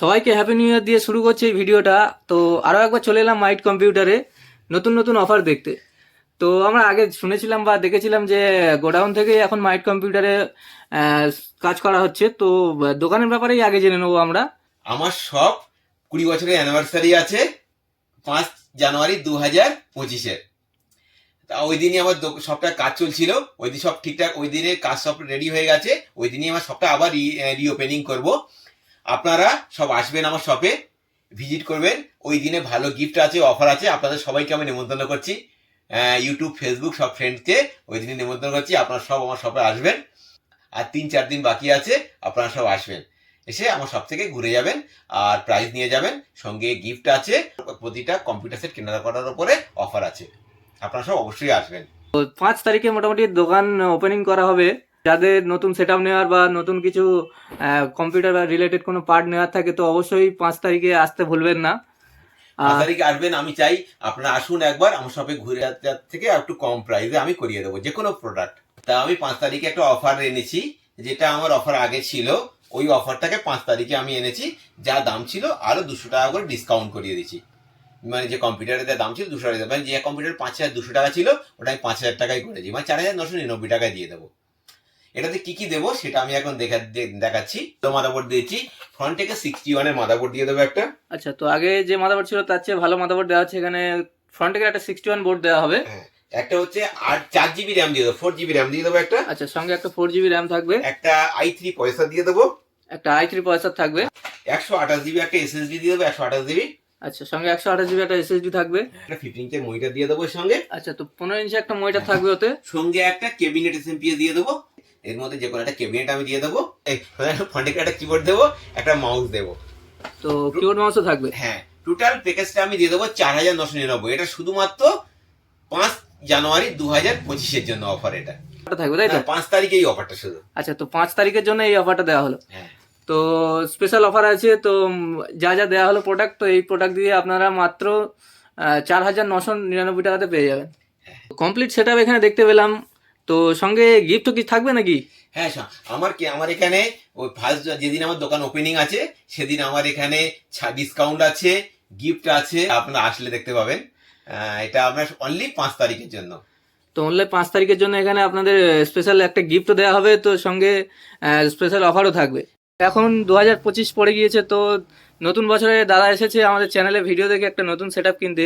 সবাইকে happy new year দিয়ে শুরু করছি এই ভিডিওটা। তো আরও একবার চলে এলাম মাইট কম্পিউটারে নতুন নতুন অফার দেখতে। তো আমরা আগে শুনেছিলাম বা দেখেছিলাম যে গোডাউন থেকে এখন মাইট কম্পিউটারে কাজ করা হচ্ছে। তো দোকানের ব্যাপারেই আগে জেনে নেবো আমরা। আমার শপ 20 বছরের অ্যানিভার্সারি আছে 5 জানুয়ারি 2025-এর। তা ওই দিনই আমার শপটা কাজ চলছিল, ওই দিন সব ঠিকঠাক, ওই দিনে কাজ সব রেডি হয়ে গেছে। ওই দিনই আমার শপটা আবার রিওপেনিং করব। আপনারা সব আসবেন আমার শপে, ভিজিট করবেন। ওই দিনে ভালো গিফট আছে, অফার আছে। আপনাদের সবাইকে আমি নেমন্তন্ন করছি, ইউটিউব ফেসবুক সব ফ্রেন্ডকে ওই দিনে নেমন্তন্ন করছি। আপনারা সব আমার শপে আসবেন। আর 3-4 দিন বাকি আছে, আপনারা সব আসবেন, এসে আমার সব থেকে ঘুরে যাবেন আর প্রাইজ নিয়ে যাবেন। সঙ্গে গিফট আছে, প্রতিটা কম্পিউটার সেট কেনার করার উপরে অফার আছে। আপনারা সব অবশ্যই আসবেন। তো 5 তারিখে মোটামুটি দোকান ওপেনিং করা হবে। যাদের নতুন সেট আপ নেওয়ার বা নতুন কিছু কম্পিউটার বা রিলেটেড কোনো পার্ট নেওয়ার থাকে তো অবশ্যই 5 তারিখে আসতে ভুলবেন না। 5 তারিখে আসবেন। আমি চাই আপনারা আসুন একবার আমার শপে, ঘুরে যাওয়ার থেকে একটু কম প্রাইসে আমি করিয়ে দেবো যে কোনো প্রোডাক্ট। তা আমি 5 তারিখে একটা অফার এনেছি, যেটা আমার অফার আগে ছিল ওই অফারটাকে 5 তারিখে আমি এনেছি। যা দাম ছিল আরো 200 টাকা করে ডিসকাউন্ট করিয়ে দিচ্ছি। মানে যে কম্পিউটারের যা দাম ছিল 200 টাকা, মানে যে কম্পিউটার 5200 টাকা ছিল ওটা আমি 5000 টাকায় করেছি, মানে 4999 টাকায় দিয়ে দেবো। এটাতে কি কি দেবো সেটা আমি এখন দেখাচ্ছি। তো মাদারবোর্ড দিয়েছি, ফ্রন্ট থেকে 61 এর মাদারবোর্ড দিয়ে দেবো একটা। আচ্ছা, তো আগে যে মাদারবোর্ড ছিল তার চেয়ে ভালো মাদারবোর্ড দেওয়া আছে এখানে। ফ্রন্ট থেকে একটা 61 বোর্ড দেওয়া হবে। হ্যাঁ, একটা হচ্ছে 4 জিবি র্যাম দিয়ে দেবো, 4 জিবি র্যাম দিয়ে দেবো একটা। আচ্ছা, সঙ্গে একটা 4 জিবি র্যাম থাকবে, একটা i3 প্রসেসর দিয়ে দেবো, একটা i3 প্রসেসর থাকবে, 128 জিবি একটা এসএসডি দিয়ে দেবো, 128 জিবি। আচ্ছা, সঙ্গে 128 জিবি একটা এসএসডি থাকবে, একটা 15 ইঞ্চের মনিটর দিয়ে দেবো এর সঙ্গে। আচ্ছা, তো 15 ইঞ্চি একটা মনিটর থাকবে ওতে। সঙ্গে একটা ক্যাবিনেট এসএমপিএস দিয়ে দেবো। এর মধ্যে যে কোনো একটা ক্যাবিনেট আমি দিয়ে দেবো, ফ্রন্টে একটা কিবোর্ড দেবো, একটা মাউস দেবো। তো কিবোর্ড মাউসও থাকবে। হ্যাঁ, টোটাল প্যাকেজটা আমি দিয়ে দেবো 4999। এটা শুধুমাত্র 5 জানুয়ারি 2025-এর জন্য অফার। এটা থাকবে তাই তো? 5 তারিখে এই অফারটা শুধু। আচ্ছা, তো 5 তারিখের জন্য এই অফারটা দেওয়া হলো। হ্যাঁ, তো স্পেশাল অফার আছে। তো যা যা দেওয়া হলো প্রোডাক্ট, তো এই প্রোডাক্ট দিয়ে আপনারা মাত্র 4999 টাকাতে পেয়ে যাবেন। কমপ্লিট সেট আপ এখানে দেখতে পেলাম। তো সঙ্গে গিফটও কি থাকবে নাকি? হ্যাঁ, আমার এখানে ওই ফার্স্ট যেদিন আমার দোকান ওপেনিং আছে সেদিন আমার এখানে ডিসকাউন্ট আছে, গিফট আছে, আপনারা আসলে দেখতে পাবেন। এটা আপনার অনলি 5 তারিখের জন্য। তো অনলি 5 তারিখের জন্য এখানে আপনাদের স্পেশাল একটা গিফটও দেওয়া হবে, তো সঙ্গে স্পেশাল অফারও থাকবে। এখন 2025 পড়ে গিয়েছে, তো নতুন বছরে দাদা এসেছে আমাদের চ্যানেলে ভিডিও দেখে একটা নতুন সেট আপ কিনতে।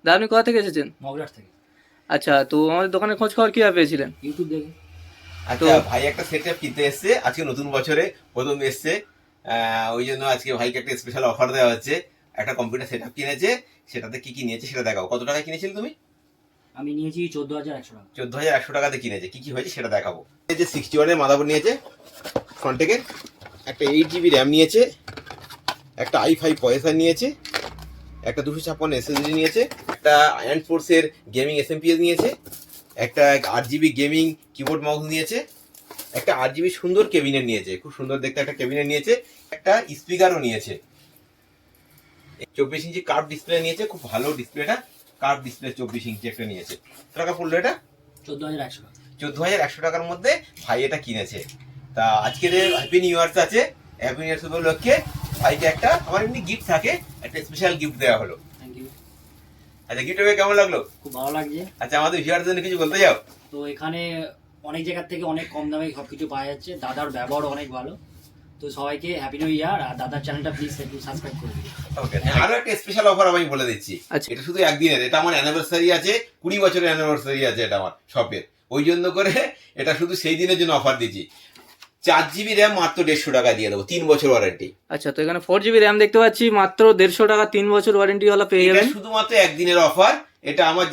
দাদা, আপনি কোথা থেকে এসেছেন? মগরাট থেকে। আচ্ছা, তো আমাদের দোকানের খোঁজ খবর কীভাবে পেয়েছিলেন? ইউটিউব দেখে। আচ্ছা, ভাই একটা সেট আপ কিনতে এসছে আজকে, নতুন বছরে প্রথম এসছে। ওই জন্য আজকে ভাইকে একটা স্পেশাল অফার দেওয়া হচ্ছে। একটা কম্পিউটার সেট আপ কিনেছে, সেটাতে কি কি নিয়েছে সেটা দেখাও। কত টাকায় কিনেছিলে তুমি? আমি নিয়েছি 14,100 টাকা। 14,100 টাকাতে কিনেছে। কি কি হয়েছে সেটা দেখাবো। এই যে 61 এর মাদারবোর্ড নিয়েছে ফ্রন্ট থেকে, একটা 8 জিবি র্যাম নিয়েছে, একটা i5 প্রসেসর নিয়েছে, একটা 256 এসএসডি নিয়েছে, একটা আয়রন ফোর্সের গেমিং এসএমপিএস নিয়েছে, একটা 8 জিবি গেমিং কিবোর্ড মাউস নিয়েছে, একটা 8 জিবি সুন্দর ক্যাবিনেট নিয়েছে, খুব সুন্দর দেখতে একটা ক্যাবিনেট নিয়েছে, একটা স্পিকারও নিয়েছে, 24 ইঞ্চি কার্ভ ডিসপ্লে নিয়েছে, খুব ভালো ডিসপ্লেটা, কার্ভ ডিসপ্লে 24 ইঞ্চি একটা নিয়েছে। কত টাকা পড়লো এটা? 14,100 টাকা। 14,100 টাকার মধ্যে ভাই এটা কিনেছে। তা আজকে হ্যাপি নিউ ইয়ার্স আছে, হ্যাপি নিউ ইয়ার্স উপলক্ষে ভাইকে একটা, আমার এমনি গিফট থাকে, একটা স্পেশাল গিফট দেওয়া হলো। Thank you. আচ্ছা, গিফট পেয়ে কেমন লাগলো? খুব ভালো লাগছে। আচ্ছা, আমাদের ভিউয়ারদের জন্য কিছু বলতে যাও। তো এখানে অনেক জায়গার থেকে অনেক কম দামে সবকিছু পাওয়া যাচ্ছে। দাদার ব্যবহারও অনেক ভালো। তো সবাইকে হ্যাপি নিউ ইয়ার। আর দাদার চ্যানেলটা প্লিজ একটু সাবস্ক্রাইব করে দিন। ওকে, আরো একটা স্পেশাল অফার আমি বলে দিচ্ছি। আচ্ছা। এটা শুধু একদিনের, এটা আমার অ্যানিভার্সারি আছে, 20 বছরের অ্যানিভার্সারি আছে এটা আমার শপের। ওই জন্য করে এটা শুধু সেই দিনের জন্য অফার দিচ্ছি। 4 জিবি র্যাম মাত্র 150 টাকা দিয়ে দেবো, 3 বছর ওয়ারেন্টি। আচ্ছা, তো এখানে 4 জিবি র্যাম দেখতে পাচ্ছি মাত্র 150 টাকা, 3 বছর ওয়ারেন্টি ওয়ালা পেয়ে এটা যাবেন। শুধুমাত্র একদিনের অফার। এটা আমার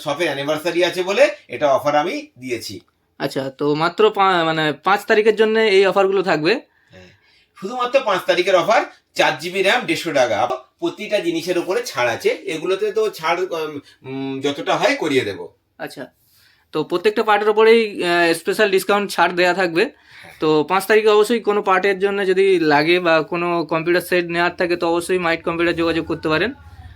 শপের অ্যানিভার্সারি আছে বলে এটা অফার আমি দিয়েছি। আচ্ছা, তো মাত্র 5 তারিখের জন্য এই অফারগুলো থাকবে। শুধুমাত্র 5 তারিখের অফার। 4 জিবি র্যাম 150 টাকা। প্রতিটা জিনিসের উপরে ছাড় আছে, এগুলোতে তো ছাড় যতটা হয় করিয়ে দেবো। আচ্ছা, তো প্রত্যেকটা পার্টের উপরেই স্পেশাল ডিসকাউন্ট ছাড় দেওয়া থাকবে। তো 5 তারিখে অবশ্যই কোনো পার্টের জন্য যদি লাগে বা কোনো কম্পিউটার সেট নেওয়ার থাকে তো অবশ্যই মাইট কম্পিউটার যোগাযোগ করতে পারেন।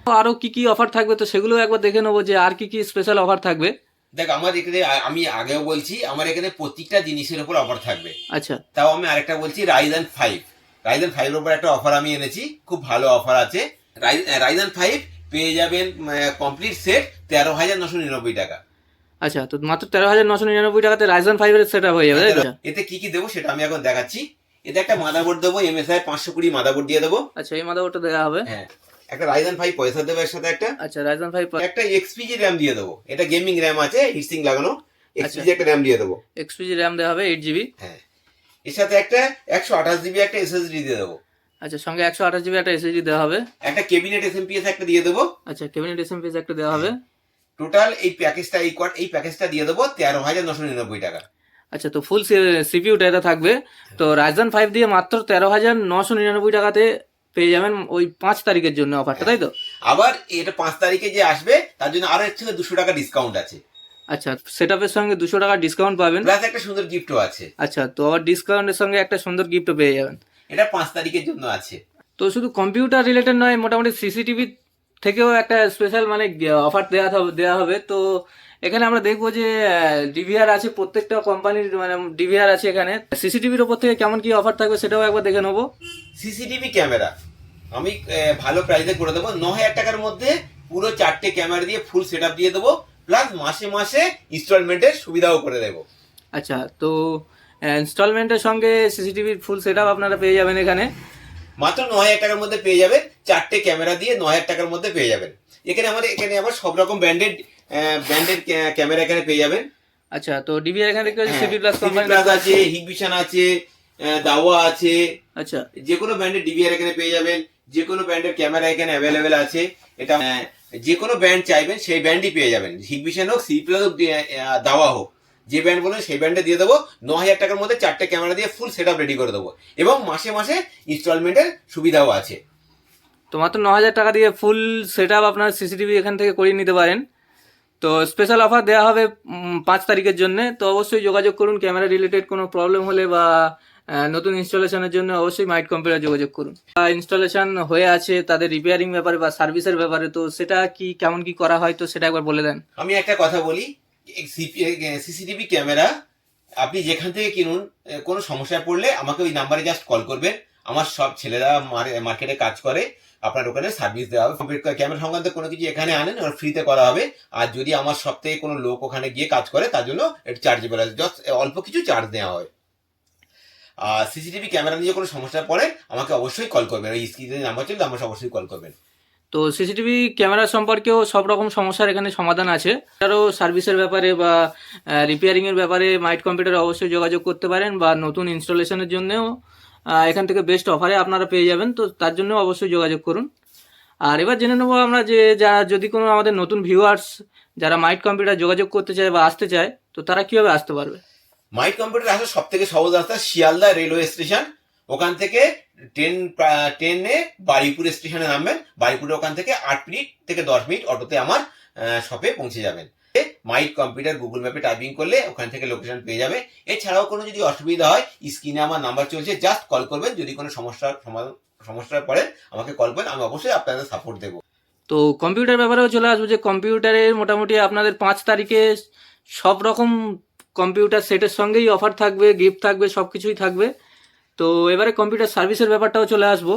তো আরও কী কী অফার থাকবে তো সেগুলো একবার দেখে নেবো যে আর কী কী স্পেশাল অফার থাকবে। দেখ, আমার এখানে আমি আগেও বলছি আমার এখানে প্রত্যেকটা জিনিসের উপর অফার থাকবে। আচ্ছা, তাও আমি আরেকটা বলছি, রাইজেন 5 রাইজেন 5 এর উপর একটা অফার আমি এনেছি, খুব ভালো অফার আছে। রাইজেন 5 পেয়ে যাবেন কমপ্লিট সেট 13,999 টাকা। আচ্ছা, তো মাত্র 13,999 টাকাতে রাইজেন 5 এর সেট আপ হয়ে যাবে, তাই তো? এতে কি কি দেবো সেটা আমি এখন দেখাচ্ছি। এতে একটা মাদারবোর্ড দেবো, MSI 520 মাদারবোর্ড দিয়ে দেবো। আচ্ছা, এই মাদারবোর্ডটা দেওয়া হবে। হ্যাঁ, একটা রাইজেন 5 প্রসেসর দেবো এর সাথে একটা। আচ্ছা, রাইজেন 5 একটা XPG র্যাম দিয়ে দেবো, এটা গেমিং র্যাম আছে হিটসিং লাগানো, XPG একটা র্যাম দিয়ে দেবো। এক্সপিজি র্যাম দেওয়া হবে 8 জিবি। হ্যাঁ, এর সাথে একটা 128 জিবি একটা SSD দিয়ে দেবো। আচ্ছা, সঙ্গে 128 জিবি একটা এসএসডি দেওয়া হবে। একটা ক্যাবিনেট SMPS একটা দিয়ে দেবো। আচ্ছা, ক্যাবিনেট এসএমপিএস একটা দেওয়া হবে। টোটাল এই প্যাকেজটা এই প্যাকেজটা দিয়ে দেবো 13,999 টাকা। আচ্ছা, তো ফুল সিপিইউটা এটা থাকবে। তো রাইজেন 5 দিয়ে মাত্র 13,999 টাকাতে পেয়ে যাবেন ওই 5 তারিখের জন্য অফারটা, তাই তো? আবার এটা 5 তারিখে যে আসবে তার জন্য আরো এর থেকে 200 টাকা ডিসকাউন্ট আছে। আচ্ছা, সেটআপের সঙ্গে 200 টাকা ডিসকাউন্ট পাবেন। প্লাস একটা সুন্দর গিফটও আছে। আচ্ছা, তো আবার ডিসকাউন্টের সঙ্গে একটা সুন্দর গিফটও পেয়ে যাবেন। এটা 5 তারিখের জন্য আছে। তো শুধু কম্পিউটার রিলেটেড নয়, মোটামুটি সিসিটিভি থেকেও একটা স্পেশাল মানে অফার দেওয়া হবে। তো এখানে আমরা দেখবো যে ডিভিআর আছে, প্রত্যেকটা কোম্পানির মানে ডিভিআর আছে এখানে। সিসিটিভির ওপর থেকে কেমন কি অফার থাকবে সেটাও একবার দেখে নেবো। সিসিটিভি ক্যামেরা আমি ভালো প্রাইসে করে দেবো, 9,000 টাকার মধ্যে পুরো 4টে ক্যামেরা দিয়ে ফুল সেটআপ দিয়ে দেবো, প্লাস মাসে মাসে ইনস্টলমেন্টের সুবিধাও করে দেবো। আচ্ছা, তো ইনস্টলমেন্টের সঙ্গে সিসিটিভির ফুল সেটআপ আপনারা পেয়ে যাবেন এখানে। মাত্র 9,000 টাকার মধ্যে পেয়ে যাবেন, 4টে ক্যামেরা দিয়ে 9,000 টাকার মধ্যে পেয়ে যাবেন। এখানে আবার সব রকম ব্র্যান্ডেড ক্যামেরা এখানে পেয়ে যাবেন। আচ্ছা, তো ডিভিআর এখানে দেখতে পাচ্ছি সিপি প্লাস কোম্পানি প্লাস আছে, হিগবিশন আছে, দাওয়া আছে। আচ্ছা, যে কোনো ব্র্যান্ডের ডিভিআর এখানে পেয়ে যাবেন, যে কোনো ব্র্যান্ডের ক্যামেরা এখানে অ্যাভেলেবেল আছে। এটা যে কোনো ব্র্যান্ড চাইবেন সেই ব্র্যান্ডই পেয়ে যাবেন, হিগবিশন হোক, সি প্লাস হোক, দাওয়া হোক, যে ব্র্যান্ড বলবেন সেই ব্র্যান্ডে দিয়ে দেবো। 9,000 টাকার মধ্যে 4টে ক্যামেরা দিয়ে ফুল সেটআপ রেডি করে দেবো, এবং মাসে মাসে ইনস্টলমেন্টের সুবিধাও আছে। তো মাত্র 9,000 টাকা দিয়ে ফুল সেটআপ আপনার সিসিটিভি এখান থেকে করিয়ে নিতে পারেন। তো স্পেশাল অফার দেওয়া হবে 5 তারিখের জন্য। তো অবশ্যই যোগাযোগ করুন, ক্যামেরা রিলেটেড কোনো প্রবলেম হলে বা নতুন ইনস্টলেশনের জন্য অবশ্যই মাইট কম্পিউটার যোগাযোগ করুন। ইনস্টলেশন হয়ে আছে তাদের রিপেয়ারিং ব্যাপারে বা সার্ভিসের ব্যাপারে, তো সেটা কি কেমন কি করা হয় তো সেটা একবার বলে দেন। আমি একটা কথা বলি, সিসিটিভি ক্যামেরা আপনি যেখান থেকে কিনুন, কোনো সমস্যায় পড়লে আমাকে ওই নাম্বারে জাস্ট কল করবেন। আমার সব ছেলেরা মার্কেটে কাজ করে, আপনার ওখানে সার্ভিস দেওয়া হবে। ক্যামেরা সংক্রান্ত কোনো কিছু এখানে আনেন, ওরা ফ্রিতে করা হবে। আর যদি আমার সব থেকে কোনো লোক ওখানে গিয়ে কাজ করে তার জন্য একটু চার্জেবল আছে, জাস্ট অল্প কিছু চার্জ দেওয়া হয়। আর সিসিটিভি ক্যামেরা নিয়ে কোনো সমস্যা পড়ে আমাকে অবশ্যই কল করবেন, ওই স্ক্রিনে নাম্বার চলবে, আমার অবশ্যই কল করবেন। তো সিসিটিভি ক্যামেরা সম্পর্কেও সব রকম সমস্যার এখানে সমাধান আছে। আরও সার্ভিসের ব্যাপারে বা রিপেয়ারিংয়ের ব্যাপারে মাইট কম্পিউটারে অবশ্যই যোগাযোগ করতে পারেন, বা নতুন ইনস্টলেশনের জন্যও এখান থেকে বেস্ট অফারে আপনারা পেয়ে যাবেন। তো তার জন্য অবশ্যই যোগাযোগ করুন। আর এবার জেনে নেবো আমরা যে যদি কোনো আমাদের নতুন ভিউয়ার্স যারা মাইট কম্পিউটার যোগাযোগ করতে চায় বা আসতে চায়, তো তারা কিভাবে আসতে পারবে? মাইট কম্পিউটার আসার সব থেকে সহজ রাস্তা শিয়ালদা রেলওয়ে স্টেশন। ওখান থেকে ট্রেনে বারুইপুর স্টেশনে নামবেন, বারুইপুরে ওখান থেকে 8 মিনিট থেকে 10 মিনিট অটোতে আমার শপে পৌঁছে যাবেন। মাইট কম্পিউটার গুগল ম্যাপে টাইপিং করলে ওখান থেকে লোকেশন পেয়ে যাবে। এছাড়াও কোনো যদি অসুবিধা হয়, স্ক্রিনে আমার নাম্বার চলছে, জাস্ট কল করবেন। যদি কোনো সমস্যার পড়ে আমাকে কল করবেন, আমি অবশ্যই আপনাদের সাপোর্ট দেবো। তো কম্পিউটার ব্যাপারেও চলে আসবো যে কম্পিউটারের মোটামুটি আপনাদের 5 তারিখে সব রকম কম্পিউটার সেটের সঙ্গেই অফার থাকবে, গিফট থাকবে, সব কিছুই থাকবে। তো এবারে কম্পিউটার সার্ভিসের ব্যাপারটাও চলে আসবো,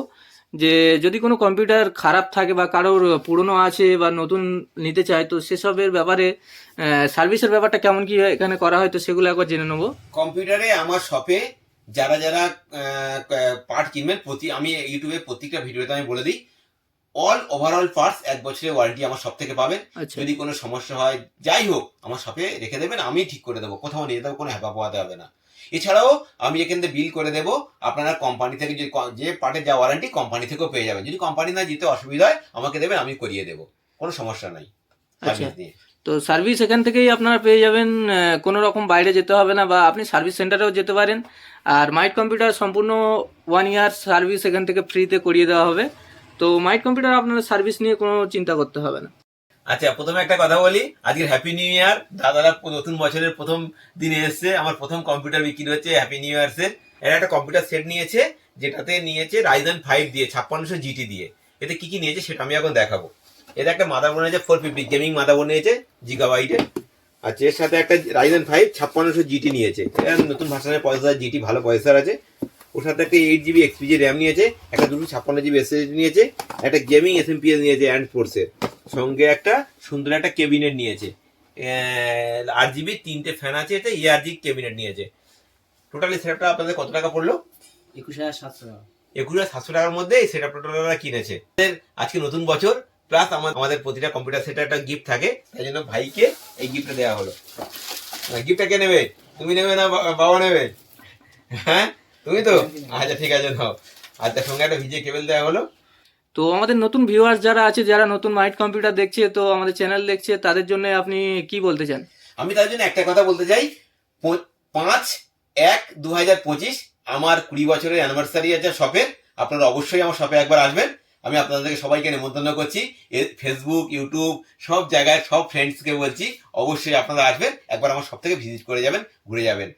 যে যদি কোনো কম্পিউটার খারাপ থাকে বা কারোর পুরনো আছে বা নতুন নিতে চায়, তো সেসবের ব্যাপারে সার্ভিসের ব্যাপারটা কেমন কি এখানে করা হয় তো সেগুলো একবার জেনে নেবো। কম্পিউটারে আমার শপে যারা যারা পার্ট কিনবেন, আমি ইউটিউবে প্রত্যেকটা ভিডিওতে আমি বলে দিই, ওভারঅল পার্টস 1 বছরের ওয়ারেন্টি আমার সব থেকে পাবেন। আচ্ছা, যদি কোনো সমস্যা হয় যাই হোক আমার শপে রেখে দেবেন, আমি ঠিক করে দেবো, কোথাও নিয়ে যাবো, কোনো হ্যাপা পোয়াতে হবে না। এছাড়াও আমি এখান থেকে বিল করে দেবো, আপনারা কোম্পানি থেকে যে পার্টের যা ওয়ারেন্টি কোম্পানি থেকেও পেয়ে যাবেন। যদি কোম্পানি না যেতে অসুবিধা হয় আমাকে দেবেন, আমি করিয়ে দেবো, কোনো সমস্যা নাই সার্ভিস নিয়ে। তো সার্ভিস এখান থেকেই আপনারা পেয়ে যাবেন, কোনো রকম বাইরে যেতে হবে না, বা আপনি সার্ভিস সেন্টারেও যেতে পারেন। আর মাইট কম্পিউটার সম্পূর্ণ 1 ইয়ার সার্ভিস এখান থেকে ফ্রিতে করিয়ে দেওয়া হবে। তো মাইট কম্পিউটার আপনার সার্ভিস নিয়ে কোনো চিন্তা করতে হবে না। আচ্ছা, প্রথমে একটা কথা বলি, আজকের হ্যাপি নিউ ইয়ার। দাদারা নতুন বছরের প্রথম দিনে এসছে, আমার প্রথম কম্পিউটার বিক্রি হচ্ছে হ্যাপি নিউ ইয়ার্সের। এরা একটা কম্পিউটার সেট নিয়েছে, যেটাতে নিয়েছে রাইজেন 5 দিয়ে 5600 GT দিয়ে। এতে কি কি নিয়েছে সেটা আমি এখন দেখাবো। এতে একটা মাদারবোর্ড নিয়েছে 450 গেমিং মাদারবোর্ড নিয়েছে জিগাবাইটের। আচ্ছা, এর সাথে একটা রাইজেন 5 5600 GT নিয়েছে। এর নতুন ভার্সনের প্রসেসর, GT ভালো প্রসেসর আছে। ওর সাথে একটা 8GB এক্সপিজি র্যাম নিয়েছে, একটা 256GB SSD নিয়েছে, একটা গেমিং SMPS নিয়েছে অ্যান্ড ফোর্সের, সঙ্গে একটা সুন্দর একটা ক্যাবিনেট নিয়েছে, 8GB 3টে ফ্যান আছে, এটা ERG ক্যাবিনেট নিয়েছে। টোটালি সেটআপটা আপনাদের কত টাকা পড়লো? 21,700 টাকা। 21,700 টাকার মধ্যে এই সেটআপ টোটালরা কিনেছে। আজকে নতুন বছর, প্লাস আমাদের প্রতিটা কম্পিউটার সেটে একটা গিফট থাকে, তাই জন্য ভাইকে এই গিফটটা দেওয়া হলো। গিফটটা কে নেবে? তুমি নেবে না বাবা নেবে? হ্যাঁ তুমি তো, আচ্ছা ঠিক আছে নাও। আর তার সঙ্গে একটা ভিজে কেবল দেওয়া হলো। তো আমাদের নতুন ভিউয়ার্স যারা আছে, যারা নতুন মাইট কম্পিউটার দেখছে, তো আমাদের চ্যানেল দেখছে, তাদের জন্য আপনি কি বলতে চান? আমি তার জন্য একটা কথা বলতে চাই, 5/1/2025 আমার 20 বছরের অ্যানিভার্সারি আছে শপের। আপনারা অবশ্যই আমার শপে একবার আসবেন। আমি আপনাদেরকে সবাইকে নিমন্ত্রণ করছি, ফেসবুক, ইউটিউব সব জায়গায় সব ফ্রেন্ডসকে বলছি অবশ্যই আপনারা আসবেন, একবার আমার শপ থেকে ভিজিট করে যাবেন, ঘুরে যাবেন।